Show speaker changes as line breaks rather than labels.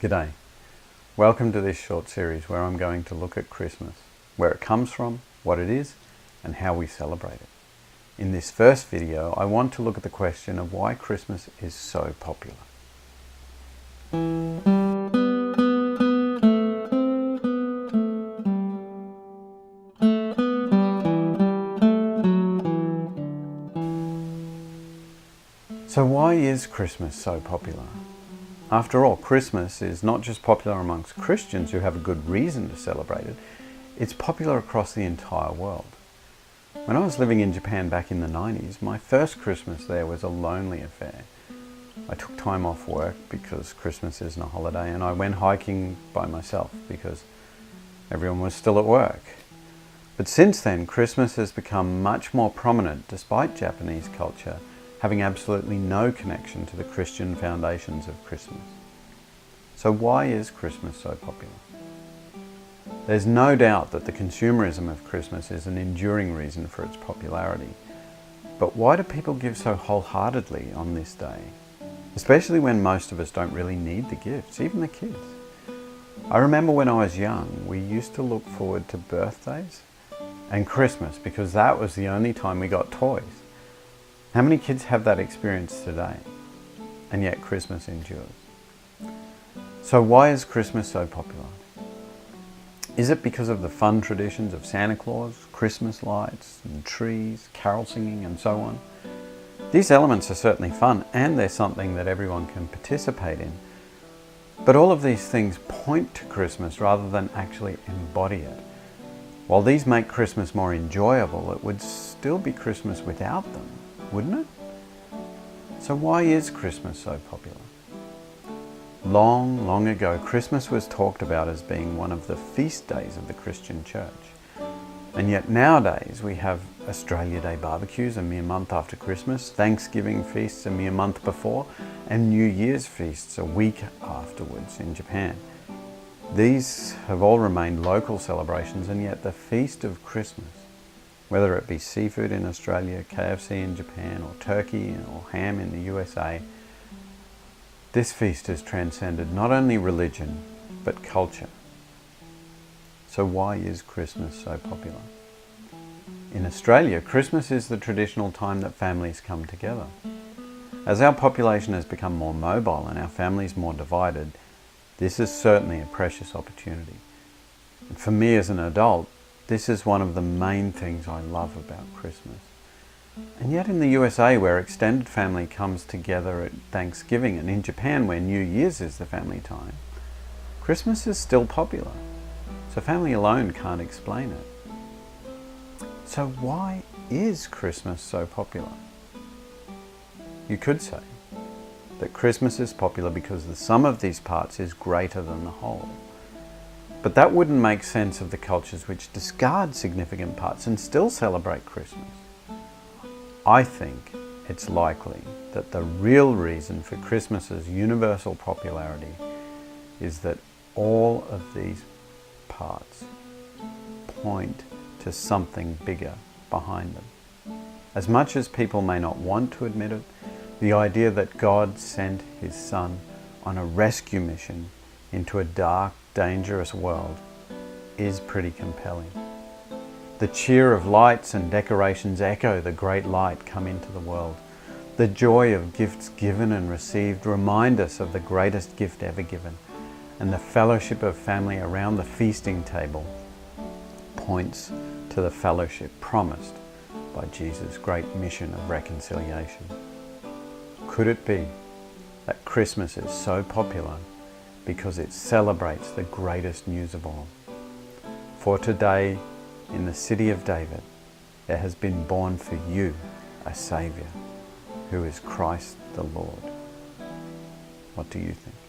G'day. Welcome to this short series where I'm going to look at Christmas, where it comes from, what it is, and how we celebrate it. In this first video, I want to look at the question of why Christmas is so popular. So why is Christmas so popular? After all, Christmas is not just popular amongst Christians who have a good reason to celebrate it, it's popular across the entire world. When I was living in Japan back in the 90s, my first Christmas there was a lonely affair. I took time off work because Christmas isn't a holiday, and I went hiking by myself because everyone was still at work. But since then, Christmas has become much more prominent despite Japanese culture having absolutely no connection to the Christian foundations of Christmas. So why is Christmas so popular? There's no doubt that the consumerism of Christmas is an enduring reason for its popularity. But why do people give so wholeheartedly on this day? Especially when most of us don't really need the gifts, even the kids. I remember when I was young, we used to look forward to birthdays and Christmas because that was the only time we got toys. How many kids have that experience today? And yet Christmas endures. So why is Christmas so popular? Is it because of the fun traditions of Santa Claus, Christmas lights and trees, carol singing and so on? These elements are certainly fun and they're something that everyone can participate in. But all of these things point to Christmas rather than actually embody it. While these make Christmas more enjoyable, it would still be Christmas without them, wouldn't it? So why is Christmas so popular? Long, long ago, Christmas was talked about as being one of the feast days of the Christian church. And yet nowadays we have Australia Day barbecues a mere month after Christmas, Thanksgiving feasts a mere month before, and New Year's feasts a week afterwards in Japan. These have all remained local celebrations, and yet the feast of Christmas, whether it be seafood in Australia, KFC in Japan, or turkey or ham in the USA, this feast has transcended not only religion, but culture. So why is Christmas so popular? In Australia, Christmas is the traditional time that families come together. As our population has become more mobile and our families more divided, this is certainly a precious opportunity. And for me as an adult, this is one of the main things I love about Christmas. And yet in the USA, where extended family comes together at Thanksgiving, and in Japan, where New Year's is the family time, Christmas is still popular. So family alone can't explain it. So why is Christmas so popular? You could say that Christmas is popular because the sum of these parts is greater than the whole. But that wouldn't make sense of the cultures which discard significant parts and still celebrate Christmas. I think it's likely that the real reason for Christmas's universal popularity is that all of these parts point to something bigger behind them. As much as people may not want to admit it, the idea that God sent His Son on a rescue mission into a dark, dangerous world is pretty compelling. The cheer of lights and decorations echo the great light come into the world. The joy of gifts given and received remind us of the greatest gift ever given, and the fellowship of family around the feasting table points to the fellowship promised by Jesus' great mission of reconciliation. Could it be that Christmas is so popular because it celebrates the greatest news of all? For today, in the city of David, there has been born for you a Saviour, who is Christ the Lord. What do you think?